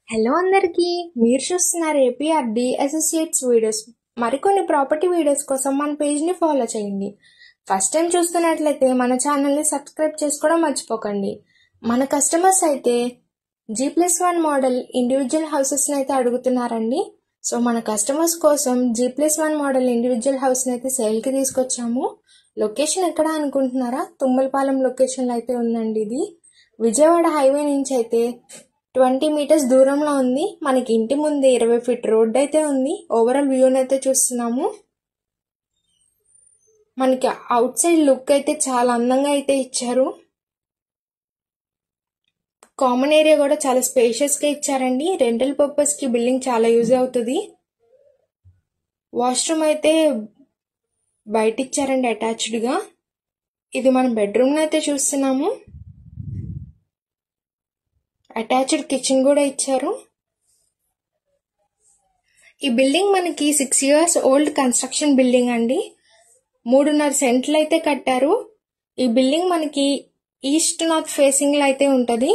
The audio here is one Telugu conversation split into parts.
హలో అందరికీ, మీరు చూస్తున్నారు ఏపీఆర్డి అసోసియేట్స్ వీడియోస్. మరికొన్ని ప్రాపర్టీ వీడియోస్ కోసం మన పేజ్ని ఫాలో చేయండి. ఫస్ట్ టైం చూస్తున్నట్లయితే మన ఛానల్ని సబ్స్క్రైబ్ చేసుకోవడం మర్చిపోకండి. మన కస్టమర్స్ అయితే G+1 మోడల్ ఇండివిజువల్ హౌసెస్ని అయితే అడుగుతున్నారండి. సో మన కస్టమర్స్ కోసం G+1 మోడల్ ఇండివిజువల్ హౌస్ని అయితే సేల్కి తీసుకొచ్చాము. లొకేషన్ ఎక్కడ అనుకుంటున్నారా? తుమ్మలపాలెం లొకేషన్లో అయితే ఉందండి. ఇది విజయవాడ హైవే నుంచి అయితే 20 మీటర్స్ దూరంలో ఉంది. మనకి ఇంటి ముందే 20 ఫీట్ రోడ్ అయితే ఉంది. ఓవరాల్ వ్యూని అయితే చూస్తున్నాము. మనకి అవుట్ సైడ్ లుక్ అయితే చాలా అందంగా అయితే ఇచ్చారు. కామన్ ఏరియా కూడా చాలా స్పేషియస్ గా ఇచ్చారండి. రెంటల్ పర్పస్ కి బిల్డింగ్ చాలా యూజ్ అవుతుంది. వాష్రూమ్ అయితే బయట ఇచ్చారండి అటాచ్డ్ గా. ఇది మనం బెడ్రూమ్ అయితే చూస్తున్నాము. అటాచ్డ్ కిచెన్ కూడా ఇచ్చారు. ఈ బిల్డింగ్ మనకి 6 years ఓల్డ్ కన్స్ట్రక్షన్ బిల్డింగ్ అండి. 3.5 సెంట్లు అయితే కట్టారు. ఈ బిల్డింగ్ మనకి ఈస్ట్ నార్త్ ఫేసింగ్ లో అయితే ఉంటది.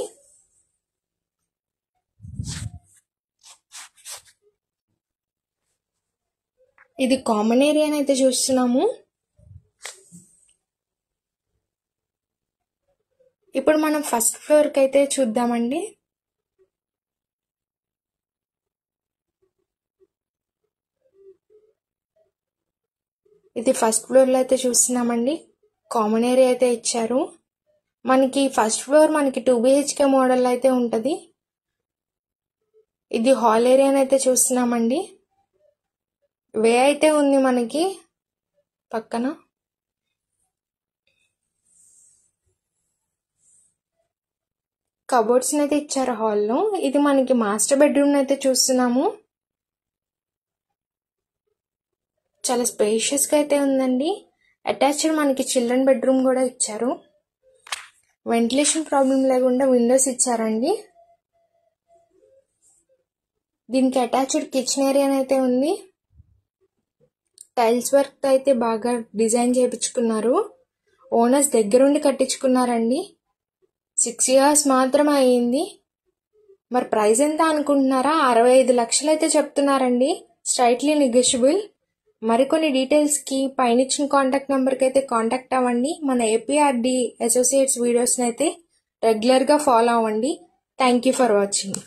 ఇది కామన్ ఏరియా అయితే చూస్తున్నాము. ఇప్పుడు మనం ఫస్ట్ ఫ్లోర్ కి అయితే చూద్దామండి. ఇది ఫస్ట్ ఫ్లోర్ లో అయితే చూస్తున్నామండి. కామన్ ఏరియా అయితే ఇచ్చారు. మనకి ఫస్ట్ ఫ్లోర్ మనకి 2 BHK మోడల్ అయితే ఉంటది. ఇది హాల్ ఏరియా అయితే చూస్తున్నామండి. వే అయితే ఉంది మనకి పక్కన. కబోర్డ్స్ అయితే ఇచ్చారు హాల్లో. ఇది మనకి మాస్టర్ బెడ్రూమ్ అయితే చూస్తున్నాము. చాలా స్పేషియస్ గా అయితే ఉందండి. అటాచ్డ్ మనకి చిల్డ్రన్ బెడ్రూమ్ కూడా ఇచ్చారు. వెంటిలేషన్ ప్రాబ్లం లేకుండా విండోస్ ఇచ్చారండి. దీనికి అటాచ్డ్ కిచెన్ ఏరియా అయితే ఉంది. టైల్స్ వర్క్ అయితే బాగా డిజైన్ చేయించుకున్నారు. ఓనర్స్ దగ్గరుండి కట్టించుకున్నారండి. 6 years మాత్రమే అయ్యింది. మరి ప్రైస్ ఎంత అనుకుంటున్నారా? 65 లక్షలు అయితే చెప్తున్నారండి. Straightly negotiable. మరికొన్ని డీటెయిల్స్ కి పైన ఇచ్చిన కాంటాక్ట్ నెంబర్ కి అయితే కాంటాక్ట్ అవ్వండి. మన ఏపీఆర్డి అసోసియేట్స్ వీడియోస్ అయితే రెగ్యులర్ గా ఫాలో అవ్వండి. Thank you for watching.